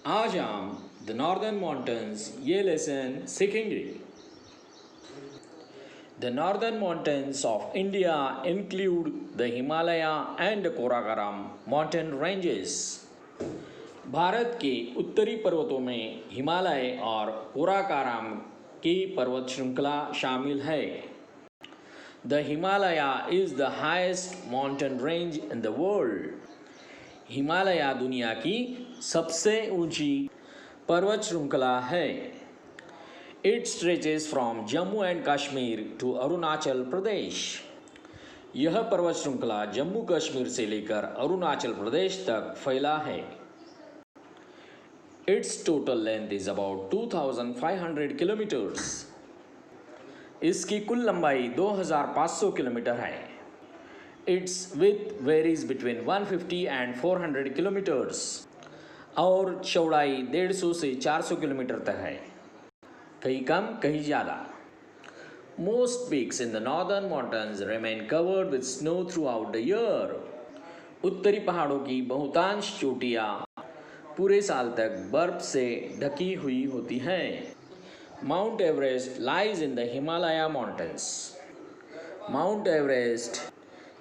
आज हम the northern mountains ये लेसन सीखेंगे। The northern mountains of India include the Himalaya and Karakoram mountain ranges. Bharat के उत्तरी पर्वतों में हिमालय और कोराकाराम की पर्वत श्रृंखला शामिल है। The Himalaya is the highest mountain range in the world. Himalaya दुनिया की सबसे ऊंची पर्वत श्रृंखला है। It stretches from Jammu and Kashmir to Arunachal Pradesh. यह पर्वत श्रृंखला जम्मू कश्मीर से लेकर अरुणाचल प्रदेश तक फैला है। Its total length is about 2,500 kilometers. इसकी कुल लंबाई 2,500 किलोमीटर है। Its width varies between 150 and 400 kilometers. और चौड़ाई 150 से 400 किलोमीटर तक है, कहीं कम कहीं ज़्यादा। Most peaks in the northern mountains remain covered with snow throughout the year. उत्तरी पहाड़ों की बहुतांश चोटियाँ पूरे साल तक बर्फ से ढकी हुई होती हैं। Mount Everest lies in the Himalaya mountains. Mount Everest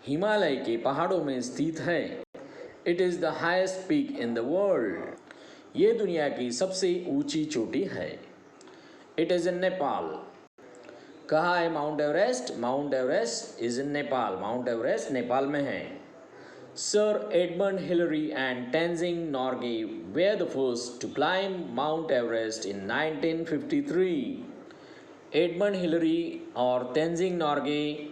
Himalaya के पहाड़ों में स्थित है। It is the highest peak in the world. ये दुनिया की सबसे ऊंची चोटी है। It is in Nepal. कहाँ है mount Everest? Mount Everest is in Nepal. Mount Everest Nepal में है। Sir Edmund Hillary and Tenzing Norgay were the first to climb Mount Everest in 1953. Edmund Hillary और तेंजिंग नॉर्गे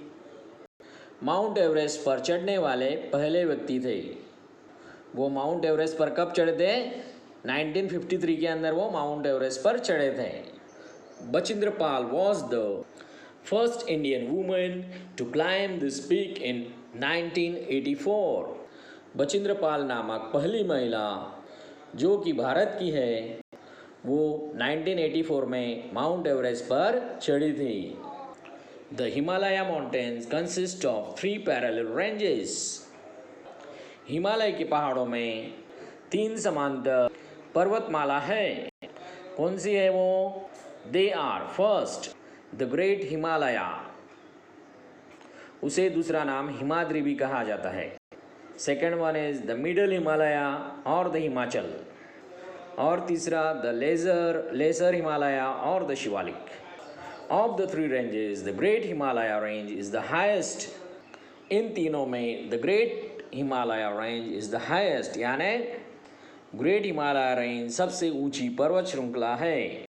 माउंट एवरेस्ट पर चढ़ने वाले पहले व्यक्ति थे। वो माउंट एवरेस्ट पर कब चढ़े थे? 1953 के अंदर वो माउंट एवरेस्ट पर चढ़े थे। बचिंद्र पाल was the first Indian woman to climb this peak in 1984. बचिंद्र पाल नामक पहली महिला जो कि भारत की है, वो 1984 में माउंट एवरेस्ट पर चढ़ी थी। The Himalaya mountains consist of 3 parallel ranges. Himalaya के पहाड़ों में 3 समांतर पर्वतमाला है। कौन सी है वो? They are first the Great Himalaya. उसे दूसरा नाम हिमाद्री भी कहा जाता है। Second one is the middle Himalaya और द हिमाचल। और तीसरा द लेसर हिमालया और the Shivalik. Of the 3 ranges the great Himalaya range is the highest. इन तीनों में the great Himalaya range is the highest, यानी ग्रेट हिमालय रेंज सबसे ऊंची पर्वत श्रृंखला है।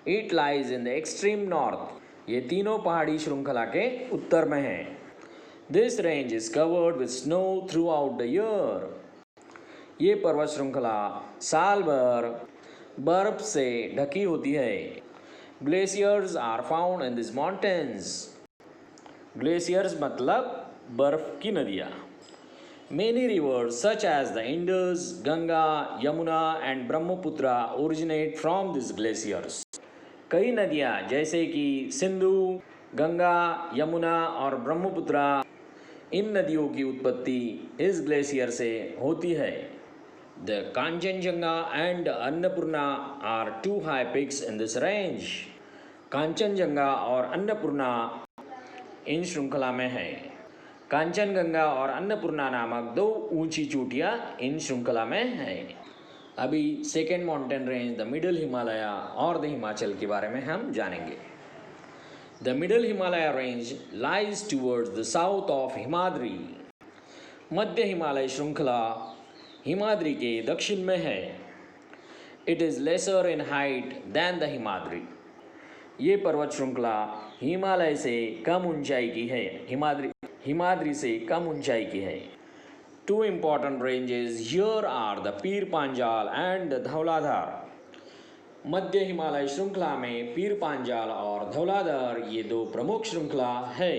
It lies in the extreme north. ये तीनों पहाड़ी श्रृंखला के उत्तर में है। This range is covered with snow through out the year. ये पर्वत श्रृंखला साल भर बर्फ से ढकी होती है। Glaciers are found in this mountains. Glaciers मतलब बर्फ की नदियाँ। Many rivers such as the Indus, Ganga, Yamuna and Brahmaputra originate from these glaciers. कई नदियाँ जैसे कि सिंधु, गंगा, यमुना और ब्रह्मपुत्रा, इन नदियों की उत्पत्ति इस ग्लेशियर से होती है। The Kanchenjunga and Annapurna are 2 high peaks in this range. Kanchenjunga और अन्नपूर्णा इन श्रृंखला में है। कांचनगंगा और अन्नपूर्णा नामक 2 ऊंची चोटियाँ इन श्रृंखला में हैं। अभी second mountain range the middle Himalaya और द हिमाचल के बारे में हम जानेंगे। The middle Himalaya range lies towards the south of Himadri. मध्य हिमालय श्रृंखला हिमाद्री के दक्षिण में है। It is lesser in height than the Himadri. ये पर्वत श्रृंखला हिमालय से कम ऊंचाई की है। हिमाद्री से कम ऊंचाई की है। 2 important ranges here are the Pir Panjal and the Dhauladhar. मध्य हिमालय श्रृंखला में पीर पांजाल और धौलाधार ये 2 प्रमुख श्रृंखला है।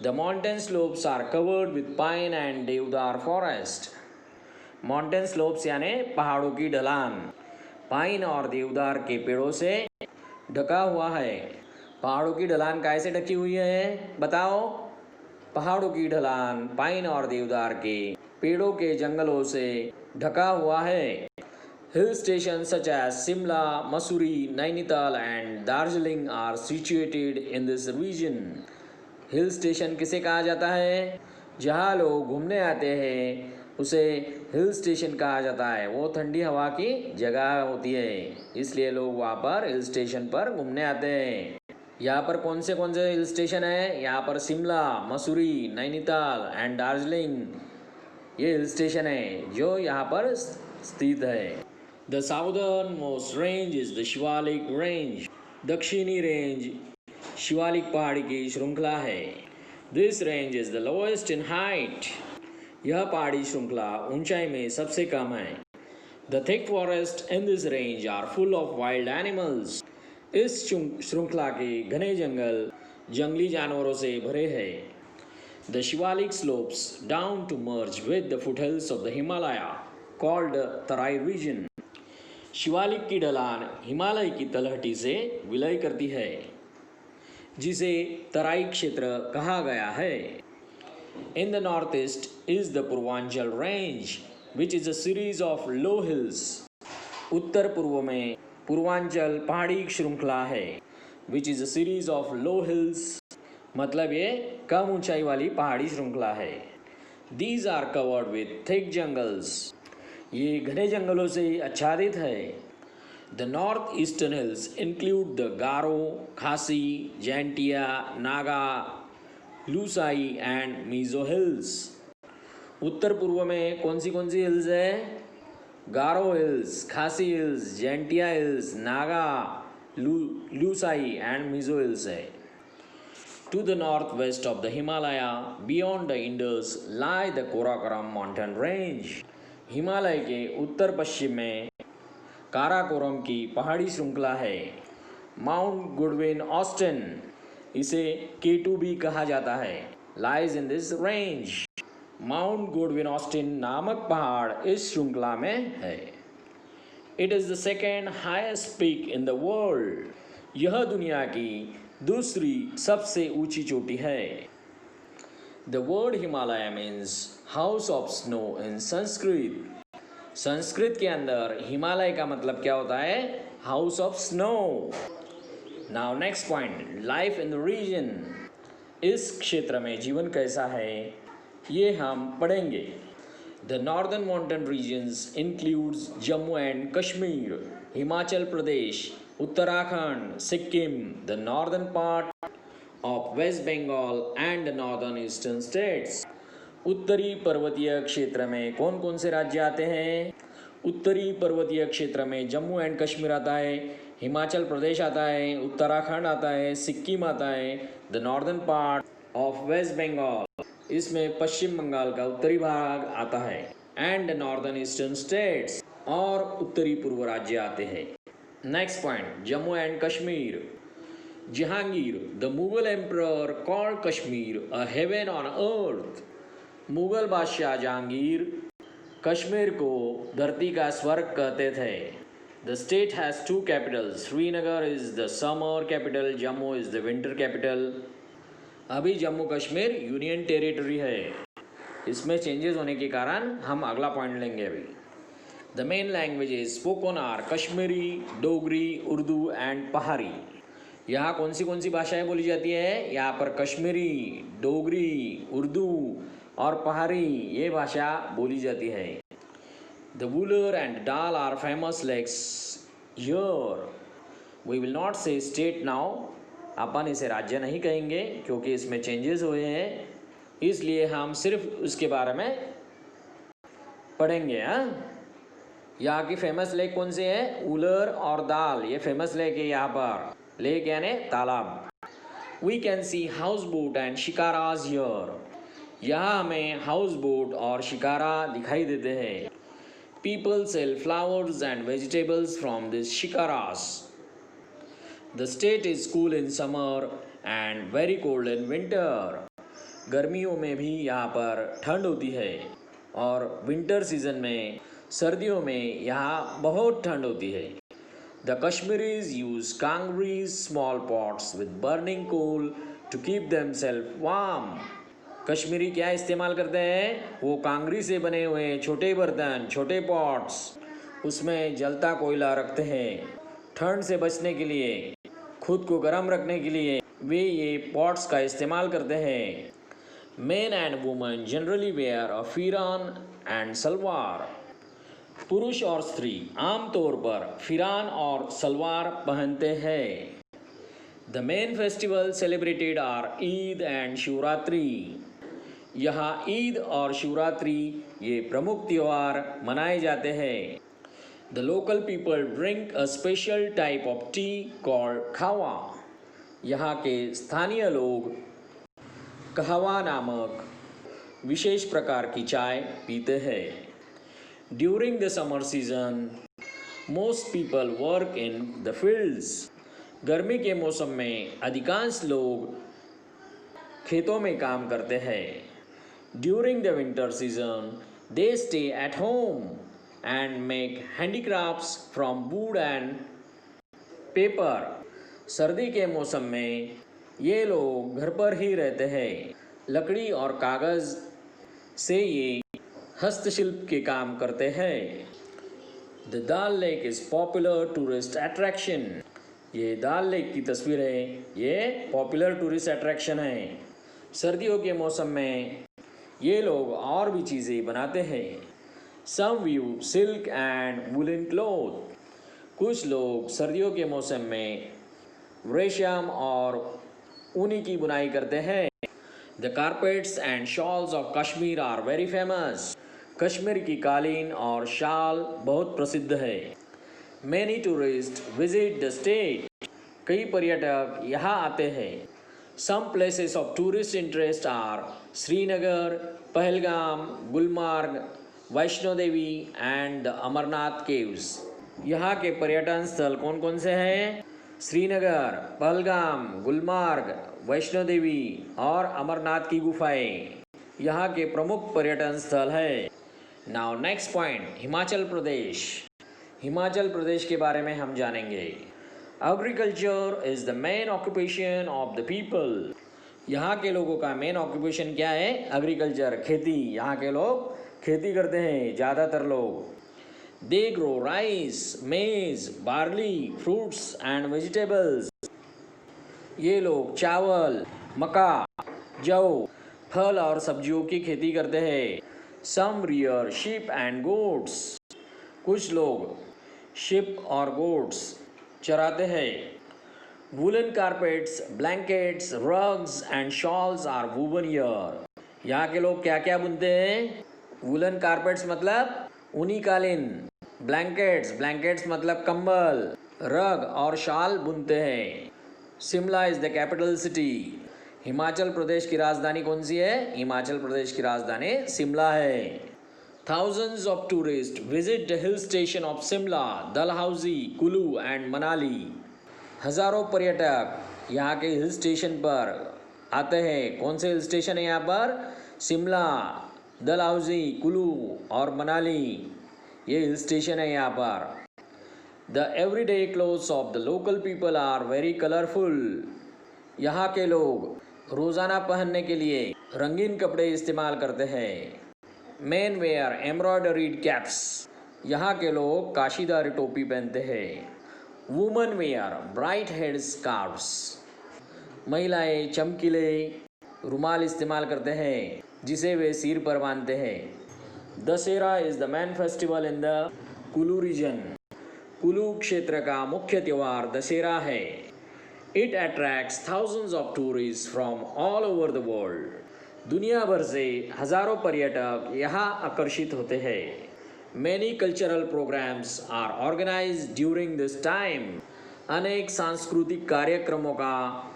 The mountain slopes are covered with pine and देवदार forest. माउंटेन स्लोप्स यानी पहाड़ों की ढलान पाइन और देवदार के पेड़ों से ढका हुआ है। पहाड़ों की ढलान कैसे ढकी हुई है बताओ? पहाड़ों की ढलान पाइन और देवदार के पेड़ों के जंगलों से ढका हुआ है। Hill stations such as Simla, Mussoorie, Nainital and Darjeeling are situated in this region. Hill station किसे कहा जाता है? जहाँ लोग घूमने आते हैं उसे हिल स्टेशन कहा जाता है। वो ठंडी हवा की जगह होती है, इसलिए लोग वहाँ पर हिल स्टेशन पर घूमने आते हैं। यहाँ पर कौन से हिल स्टेशन है? यहाँ पर शिमला, मसूरी, नैनीताल एंड दार्जिलिंग ये हिल स्टेशन है जो यहाँ पर स्थित है। The southernmost range is the Shivalik range. दक्षिणी रेंज शिवालिक पहाड़ी की श्रृंखला है। This range is the lowest in height. यह पहाड़ी श्रृंखला ऊंचाई में सबसे कम है। The thick forest in this range are full of wild animals. इस श्रृंखला के घने जंगल जंगली जानवरों से भरे हैं। The Shivalik slopes down to merge with the foothills of the Himalaya, called the Tarai region. Shivalik की ढलान हिमालय की तलहटी से विलय करती है, जिसे तराई क्षेत्र कहा गया है। In the northeast is the Purvanchal range, which is a series of low hills. उत्तर पूर्व में पूर्वांचल पहाड़ी श्रृंखला है, which is a series of low hills. मतलब ये कम ऊंचाई वाली पहाड़ी श्रृंखला है। These are covered with thick jungles. ये घने जंगलों से आच्छादित है। The northeastern hills include the Garo, Khasi, Jaintia, Naga, Lusai and Mizo hills. उत्तर पूर्व में कौन सी हिल्स है? Garo hills, Khasi hills, Jaintia hills, Naga, Lushai and Mizo hills है। To the northwest of the Himalaya, beyond the Indus, lie the Karakoram mountain range. Himalaya के उत्तर पश्चिम में काराकोरम की पहाड़ी श्रृंखला है। माउंट गुडविन ऑस्टिन, इसे K2 भी कहा जाता है, lies in this range. Mount Goodwin Austin नामक पहाड़ इस श्रृंखला में है। It is the second highest peak in the world. यह दुनिया की दूसरी सबसे ऊंची चोटी है। The word Himalaya means house of snow in Sanskrit. Sanskrit के अंदर हिमालय का मतलब क्या होता है? House of snow. Now next point, life in the region. इस क्षेत्र में जीवन कैसा है ये हम पढ़ेंगे। The northern mountain regions includes Jammu and Kashmir, Himachal Pradesh, Uttarakhand, Sikkim, the northern part of West Bengal and the northern eastern states. उत्तरी पर्वतीय क्षेत्र में कौन कौन से राज्य आते हैं? उत्तरी पर्वतीय क्षेत्र में जम्मू एंड कश्मीर आता है, हिमाचल प्रदेश आता है, उत्तराखंड आता है, सिक्किम आता है। The northern part of West Bengal, इसमें पश्चिम बंगाल का उत्तरी भाग आता है। एंड नॉर्दर्न ईस्टर्न स्टेट्स, और उत्तरी पूर्व राज्य आते हैं। Next point, Jammu and Kashmir. Jahangir, the Mughal emperor called Kashmir a heaven on earth. Mughal बादशाह जहांगीर कश्मीर को धरती का स्वर्ग कहते थे। The state has two capitals, Srinagar is the summer capital, Jammu is the winter capital. अभी जम्मू कश्मीर यूनियन टेरिटरी है, इसमें चेंजेस होने के कारण हम अगला पॉइंट लेंगे अभी। The main languages spoken are Kashmiri, Dogri, Urdu and Pahari. यहाँ कौन सी भाषाएं बोली जाती है? यहाँ पर कश्मीरी, डोगरी, उर्दू और पहाड़ी ये भाषा बोली जाती है। The Wular and Dal are famous lakes here. We will not say state now, अपन इसे राज्य नहीं कहेंगे क्योंकि इसमें चेंजेस हुए हैं, इसलिए हम सिर्फ उसके बारे में पढ़ेंगे। यहाँ की फेमस लेक कौन से हैं? उलर और दाल, ये फेमस लेक है यहाँ पर। लेक यानी तालाब। We can see house boat and shikaras here. यहाँ हमें हाउस बोट और शिकारा दिखाई देते हैं। People sell flowers and vegetables from this shikaras. The state is cool in summer and very cold in winter. गर्मियों में भी यहाँ पर ठंड होती है और विंटर सीजन में, सर्दियों में यहाँ बहुत ठंड होती है। The Kashmiris use kangris small pots with burning coal to keep themselves warm. Kashmiri क्या इस्तेमाल करते हैं? वो कांगरी से बने हुए छोटे बर्तन, छोटे पॉट्स, उसमें जलता कोयला रखते हैं। ठंड से बचने के लिए, खुद को गर्म रखने के लिए वे ये पॉट्स का इस्तेमाल करते हैं। Men and women generally wear a phiran and salwar. पुरुष और स्त्री आमतौर पर फिरान और सलवार पहनते हैं। The main festival celebrated are Eid and Shivratri. यहाँ ईद और शिवरात्रि ये प्रमुख त्यौहार मनाए जाते हैं। The local people drink a special type of T called खावा। यहाँ के स्थानीय लोग कहवा नामक विशेष प्रकार की चाय पीते हैं। During the summer season most people work in the fields. गर्मी के मौसम में अधिकांश लोग खेतों में काम करते हैं। During the winter season they stay at home and make handicrafts from would and paper. सर्दी के मौसम में ये लोग घर पर ही रहते हैं। लकड़ी और कागज़ से ये हस्तशिल्प के काम करते हैं। The dal lake is popular tourist attraction. ये दाल लेक की तस्वीर है, ये पॉपुलर टूरिस्ट अट्रैक्शन है। सर्दियों के मौसम में ये लोग और भी चीज़ें बनाते हैं। Some weave silk and woollen cloth. कुछ लोग सर्दियों के मौसम में रेशम और ऊनी की बुनाई करते हैं। The carpets and shawls of Kashmir are very famous. Kashmir की कालीन और शाल बहुत प्रसिद्ध है। Many tourist visit the state. कई पर्यटक यहाँ आते हैं। Some places of tourist interest are Srinagar, Pahalgam, Gulmarg, Vaishno Devi and the Amarnath caves. यहाँ के पर्यटन स्थल कौन कौन से हैं? श्रीनगर, पहलगाम, गुलमार्ग, वैष्णो देवी और अमरनाथ की गुफाएं यहाँ के प्रमुख पर्यटन स्थल है। Now next point, Himachal Pradesh. Himachal Pradesh के बारे में हम जानेंगे। Agriculture is the main occupation of the people. यहाँ के लोगों का मेन ऑक्यूपेशन क्या है? एग्रीकल्चर, खेती। यहाँ के लोग खेती करते हैं ज़्यादातर लोग। दे ग्रो राइस, मेज, बार्ली, फ्रूट्स एंड वेजिटेबल्स। ये लोग चावल, मक्का, जौ, फल और सब्जियों की खेती करते हैं। Some rear sheep and goats. कुछ लोग शिप और गोट्स चराते हैं। Woollen carpets, blankets, rugs and shawls are woven here. यहाँ के लोग क्या क्या बुनते हैं? वुलन कारपेट्स मतलब ऊनी कालीन, ब्लैंकेट्स मतलब कंबल, रग और शाल बुनते हैं। Shimla is the capital city. Himachal Pradesh की राजधानी कौन सी है? हिमाचल प्रदेश की राजधानी शिमला है। Thousands of tourists visit the hill station of Shimla, Dalhousie, Kulu and Manali. हज़ारों पर्यटक यहाँ के हिल स्टेशन पर आते हैं। कौन से हिल स्टेशन है यहाँ पर? शिमला, डलहौजी, कुल्लू और मनाली, ये हिल स्टेशन है यहाँ पर। The everyday clothes of the local people are very colourful. यहाँ के लोग रोज़ाना पहनने के लिए रंगीन कपड़े इस्तेमाल करते हैं। Men wear embroidered caps. यहाँ के लोग काशीदार टोपी पहनते हैं। Women wear bright head scarves. महिलाएं चमकीले रुमाल इस्तेमाल करते हैं जिसे वे सिर पर बांधते हैं। Dussehra is the main festival in the Kullu region. Kullu क्षेत्र का मुख्य त्यौहार दशहरा है। It attracts thousands of tourist from all over the world. दुनिया भर से हज़ारों पर्यटक यहाँ आकर्षित होते हैं। Many cultural programmes are organised during this time. अनेक सांस्कृतिक कार्यक्रमों का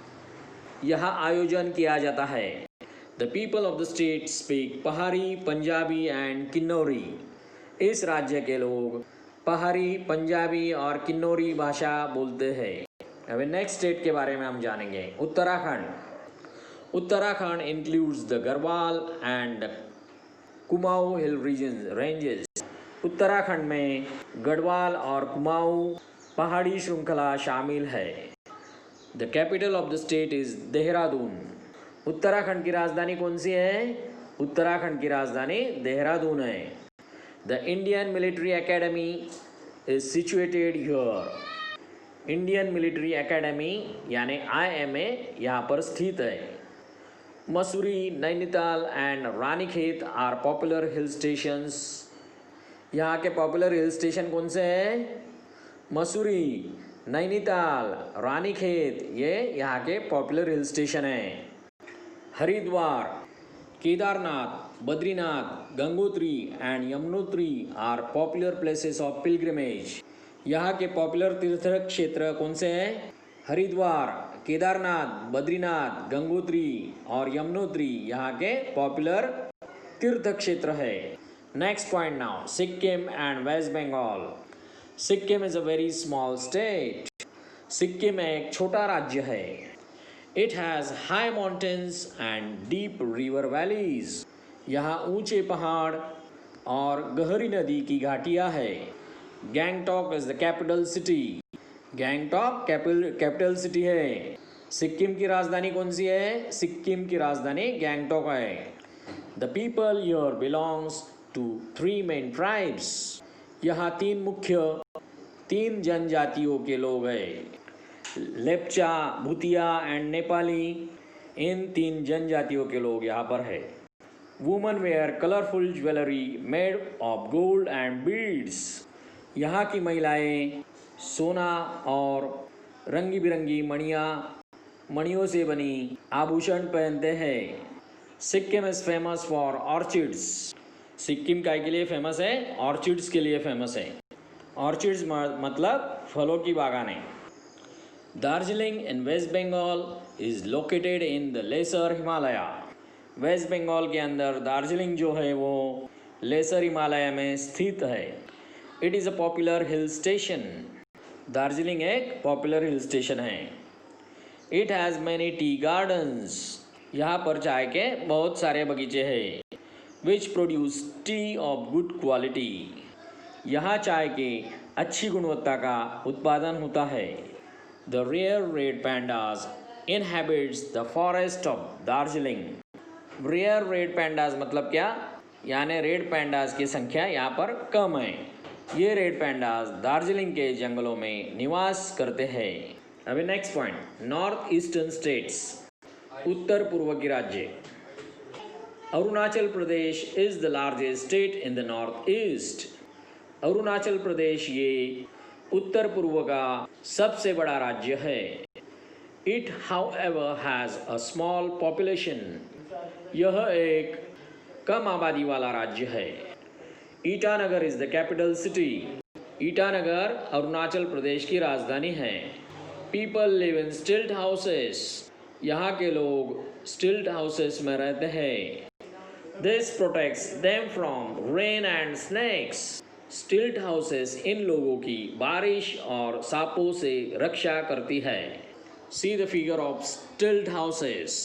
यहाँ आयोजन किया जाता है। The people of the state speak Pahari, Punjabi and Kinnauri. इस राज्य के लोग पहाड़ी, पंजाबी और किन्नौरी भाषा बोलते हैं। अभी नेक्स्ट स्टेट के बारे में हम जानेंगे। Uttarakhand. Uttarakhand includes the Garhwal and Kumaon hill ranges. Uttarakhand में गढ़वाल और कुमाऊं पहाड़ी श्रृंखला शामिल है। The capital of the state is Dehradun. Uttarakhand की राजधानी कौन सी है? उत्तराखंड की राजधानी देहरादून है। The Indian military academy is situated here. Indian military academy यानी IMA यहाँ पर स्थित है. Mussoorie, Nainital and Ranikhet are popular hill stations. यहाँ के पॉपुलर हिल स्टेशन कौन से हैं? मसूरी, नैनीताल, रानीखेत, ये यहाँ के पॉपुलर हिल स्टेशन हैं. Haridwar, Kedarnath, Badrinath, Gangotri and Yamunotri are popular places of pilgrimage. यहाँ के पॉपुलर तीर्थ क्षेत्र कौन से हैं? हरिद्वार, केदारनाथ, बद्रीनाथ, गंगोत्री और यमुनोत्री यहाँ के पॉपुलर तीर्थ क्षेत्र है. Next point now, Sikkim and West Bengal. Sikkim is a very small state. Sikkim एक छोटा राज्य है. It has high mountains and deep river valleys. यहाँ ऊंचे पहाड़ और गहरी नदी की घाटियाँ है. Gangtok is the capital city. Gangtok capital city है. सिक्किम की राजधानी कौन सी है? सिक्किम की राजधानी गैंगटॉक है. The people here belongs to 3 main tribes. यहाँ तीन जनजातियों के लोग हैं. लेप्चा, भूतिया एंड नेपाली, इन 3 जनजातियों के लोग यहाँ पर है. Women wear colourful jewellery made of gold and beads. यहाँ की महिलाएं सोना और रंगी बिरंगी मणियों से बनी आभूषण पहनते हैं. Sikkim is famous for orchids. Sikkim काय के लिए फेमस है? ऑर्चिड्स के लिए फेमस है. ऑर्चिड्स मतलब फलों की बागानें. Darjeeling in West Bengal is located in the lesser Himalaya. West Bengal के अंदर दार्जिलिंग जो है वो लेसर हिमालय में स्थित है. It is a popular hill station. Darjeeling एक पॉपुलर हिल स्टेशन है. It has many tea gardens. यहाँ पर चाय के बहुत सारे बगीचे हैं. Which produce tea of good quality. यहाँ चाय के अच्छी गुणवत्ता का उत्पादन होता है. The rare red pandas inhabits the forest of Darjeeling. Rare red pandas मतलब क्या? यानी रेड पैंडाज की संख्या यहाँ पर कम है. ये रेड पैंडाज दार्जिलिंग के जंगलों में निवास करते हैं. अभी next point, north eastern states. उत्तर पूर्व की राज्य. Arunachal Pradesh is the largest state in the north east. Arunachal Pradesh ये उत्तर पूर्व का सबसे बड़ा राज्य है. It however has a small population. यह एक कम आबादी वाला राज्य है. Itanagar is the capital city. Itanagar Arunachal Pradesh की राजधानी है. People live in stilt houses. यहाँ के लोग स्टिल्ट हाउसेस में रहते हैं. This protects them from rain and snakes. Stilt houses इन लोगों की बारिश और सांपों से रक्षा करती है. See the figure of stilt houses.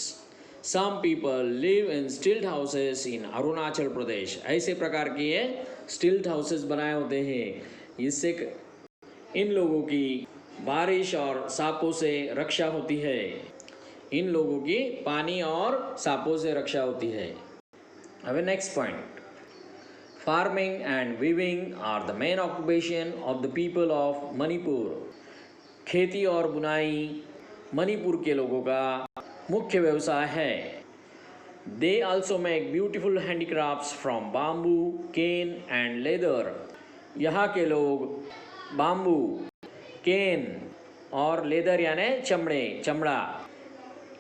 Some people live in stilt houses इन अरुणाचल प्रदेश. ऐसे प्रकार के ये स्टिल्ट हाउसेस बनाए होते हैं. इससे इन लोगों की बारिश और सांपों से रक्षा होती है. इन लोगों की पानी और सांपों से रक्षा होती है. अब next point, farming and weaving are the main occupation of the people of Manipur. खेती और बुनाई मणिपुर के लोगों का मुख्य व्यवसाय है. They also make beautiful handicrafts from bamboo, cane and leather. यहाँ के लोग बाम्बू, केन और लेदर यानी चमड़ा,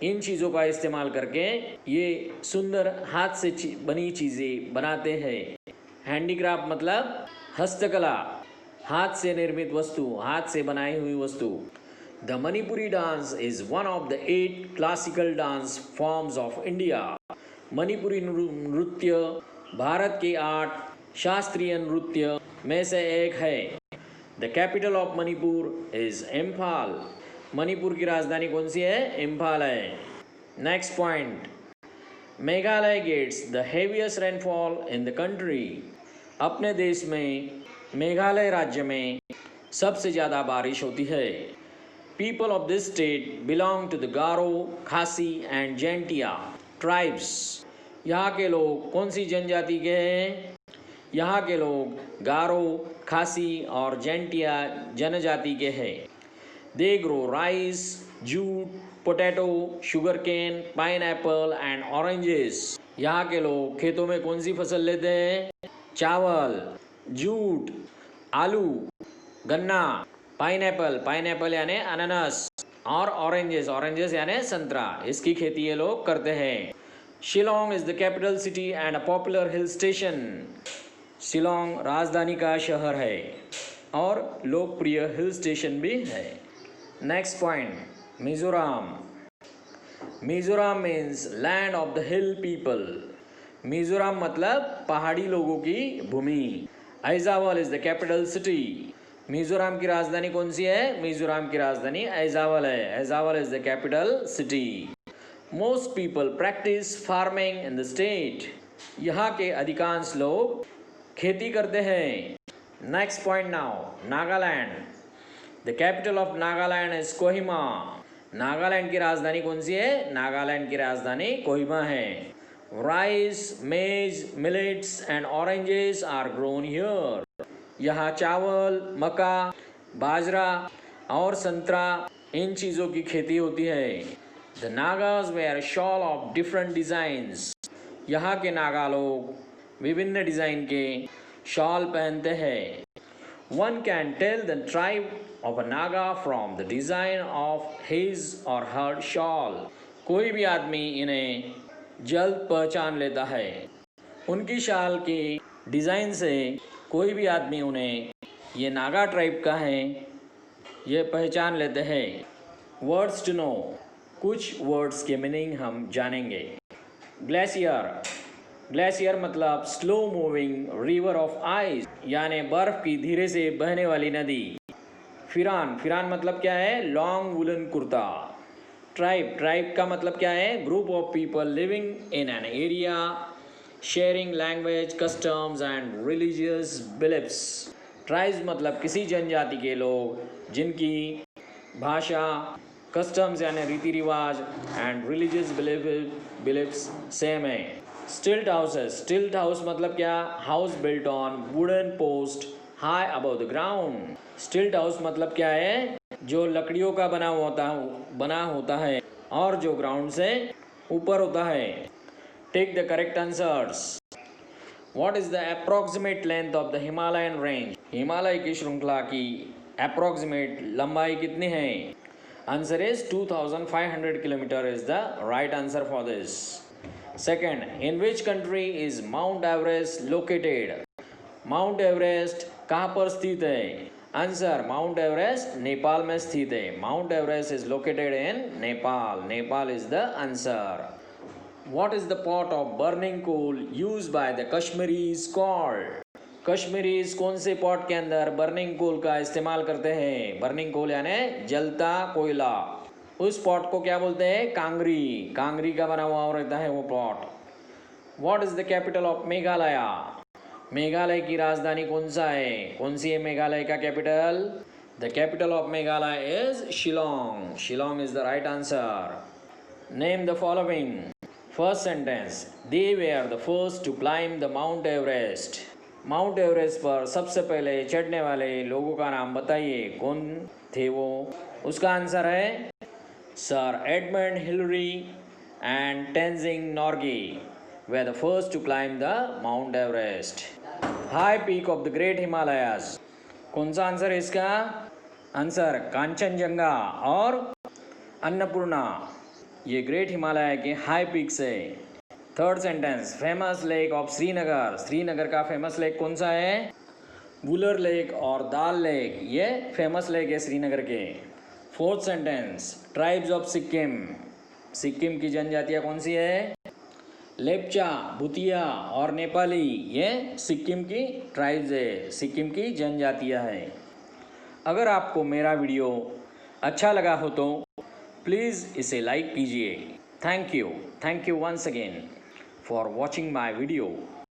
इन चीज़ों का इस्तेमाल करके ये सुंदर हाथ से बनी चीज़ें बनाते हैं. हैंडीक्राफ्ट मतलब हस्तकला, हाथ से निर्मित वस्तु, हाथ से बनाई हुई वस्तु. The Manipuri dance is one of the 8 classical dance forms of India. Manipuri नृत्य भारत के 8 शास्त्रीय नृत्य में से एक है. The capital of Manipur is Imphal. Manipur की राजधानी कौन सी है? इम्फाल है. Next point, Meghalaya gets the heaviest rainfall in the country. अपने देश में मेघालय राज्य में सबसे ज़्यादा बारिश होती है. People of this state belong to the Garo, Khasi and जैंटिया tribes. यहाँ के लोग कौन सी जनजाति के हैं? यहाँ के लोग गारो, खासी और जेंटिया जनजाति के हैं। They grow rice, jute, potato, sugar cane, pineapple and oranges. यहाँ के लोग खेतों में कौन सी फसल लेते हैं? चावल, जूट, आलू, गन्ना, पाइनएप्पल, पाइनएप्पल यानी अनानास, और ऑरेंजेस, ऑरेंजेस यानी संतरा, इसकी खेती ये लोग करते हैं। Shillong is the capital city and a popular hill station. Shillong राजधानी का शहर है और लोकप्रिय हिल स्टेशन भी है। Next point, Mizoram. Mizoram means land of the hill people. Mizoram मतलब पहाड़ी लोगों की भूमि। Aizawl is the capital city. Mizoram की राजधानी कौन सी है? मिजोरम की राजधानी ऐजावल है। Aizawl is the capital city. Most people practise farming in the state. यहाँ के अधिकांश लोग खेती करते हैं। Next point now, Nagaland. The capital of Nagaland is Kohima. Nagaland की राजधानी कौन सी है? नागालैंड की राजधानी कोहिमा है। Rice, maize, millets and oranges are grown here. यहाँ चावल, मक्का, बाजरा और संतरा, इन चीज़ों की खेती होती है। The Nagas where shoal of different designs. यहाँ के नागा लोग विभिन्न डिज़ाइन के शॉल पहनते हैं। One can tell the tribe of a Naga from the design of his or her shawl. कोई भी आदमी इन्हें जल्द पहचान लेता है। उनकी शाल की डिज़ाइन से कोई भी आदमी उन्हें ये नागा ट्राइब का है ये पहचान लेते हैं। वर्ड्स टू नो, कुछ वर्ड्स के मीनिंग हम जानेंगे। ग्लेशियर। ग्लेशियर मतलब slow moving river of ice, यानी बर्फ की धीरे से बहने वाली नदी। फिरान। फिरान मतलब क्या है? Long woollen kurta. Tribe. Tribe का मतलब क्या है? Group of people living in an area sharing language, customs and religious beliefs. Tribes मतलब किसी जनजाति के लोग जिनकी भाषा, कस्टम्स यानी रीति रिवाज एंड रिलीजियस बिलीफ्स सेम है। स्टिल्ट हाउसेस। स्टिल्ट हाउस मतलब क्या? House built on wooden post high above the ground. स्टिल्ट हाउस मतलब क्या है? जो लकड़ियों का बना होता है और जो ग्राउंड से ऊपर होता है। Take the correct answers. What is the approximate length of the Himalayan range? Himalaya की श्रृंखला की अप्रोक्सीमेट लंबाई कितनी है? Answer is 2500 kilometre is the right answer for this. Second, in which country is Mount Everest located? Mount Everest कहाँ पर स्थित है? आंसर, माउंट एवरेस्ट नेपाल में स्थित है। Mount Everest is located in Nepal. Nepal is the answer. What is the pot of burning coal used by the Kashmiris called? Kashmiris कौन से pot के अंदर बर्निंग कोल का इस्तेमाल करते हैं? बर्निंग कोल यानी जलता कोयला। उस पॉट को क्या बोलते हैं? कांगरी। कांगरी का बना हुआ रहता है वो pot. What is the capital of Meghalaya? Meghalaya की राजधानी कौन सा है? कौन सी है मेघालय का capital? The capital of Meghalaya is Shillong. Shillong is the right answer. Name the following. First sentence, they were the first to climb the Mount Everest. Mount Everest पर सबसे पहले चढ़ने वाले लोगों का नाम बताइए, कौन थे वो? उसका आंसर है sir Edmund Hillary and Tenzing Norgay were the first to climb the Mount Everest. High peak of the Great Himalayas. कौन सा आंसर है इसका? आंसर कांचनजंगा और अन्नपूर्णा, ये ग्रेट हिमालय के हाई पीक्स है। Third sentence, famous lake of Srinagar. Srinagar का फेमस लेक कौन सा है? वुलर लेक और दाल लेक, ये फेमस लेक है श्रीनगर के। Fourth sentence, tribes of Sikkim. Sikkim की जनजातियाँ कौन सी है? लेप्चा, भूतिया और नेपाली, ये सिक्किम की ट्राइब्स है, सिक्किम की जनजातियाँ हैं। अगर आपको मेरा वीडियो अच्छा लगा हो तो प्लीज़ इसे लाइक कीजिए। Thank you once again for watching my video.